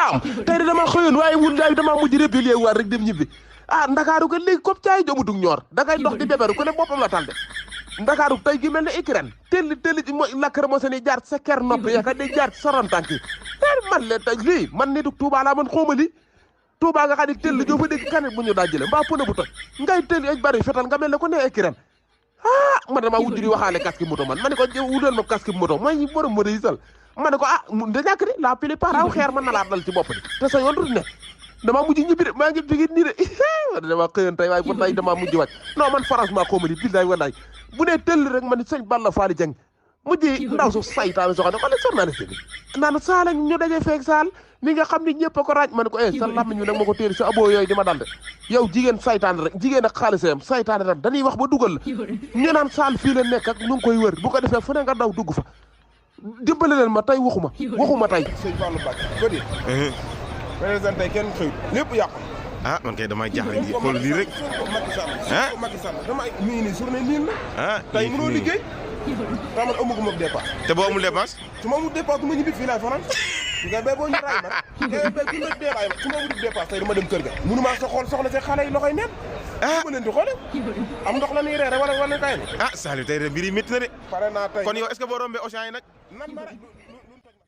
daam tey de dama xëyoon waaye wul daay dama mujj rébellier war rek dem ñibbi ndakaaru ko léegi comme caay jomutug ñoor dangay dox di beberu ku ne boppam la tal de ndakaaru tey gi mel ne Ukraine telli mooy lakkar moo seni jaar sa ker nopp yaka di jaar sorontank yi man leen tey lii man nitu Touba laa man xóoma li Touba nga xam ne tell joo fa dégg kanet bu ñu daa jële mbaa pëne bu toj ngay telli aj bari fetal nga mel ne ko ne Ukraine man dama wujj di waxaale casque moto man ma ne ko wutal ma casque moto mooy borom moto yi sal ma ne ko da ñàkk de la plupart aw xeer mën na laa dal ci bopp di te sa yoon rut ne dama mujj ñibbi de maa ngi digit nii de dama xëyoon tey waaye bu tay dama mujj wàcc non man franchement xawma di billaay wallaay bu nee tell rek man sëñ Balla Faali Jeng mujj ndaw su saytaane soo xam ne xoolal journaliste bi naan Sall ñu daje feeg Sall mi nga xam ni ñëpp a ko raaj ma ne ko sa làmmiñ bi nag ma ko téeri sa aboo yooyu di ma dal de yow jigéen saytaane rek jigéen ak xaalisam saytaane rek dañuy wax ba dugal la ñu naan Sall fii la nekk ak ñu ngi koy wër bu ko defee fu ne nga daw dugg fa dimbale leen ma tey waxuma tey sëñ Fallou Mbacke bëri président tey kenn xëy lépp yàqu man kay damay jaaxle di xool lii rek Macky Sall dama mii nii journée niin la tey mënoo liggéey ta man amaguma dépense te boo amul dépense su ma amul dépense du ma ñibbi fii laay fanaan nga bay boo ñu raay man nga bay ku ma déraay su ma amul dépense tey dama dem kër ga mënuma sa xool soxla see xale yi loxoy neen ma leen di xoole am ndox la ñuy reere wala kay Saliou tey de mbir yi métti na de pare naa tey kon yow est-ce que boo rombee Auchan yi nag nan ma rek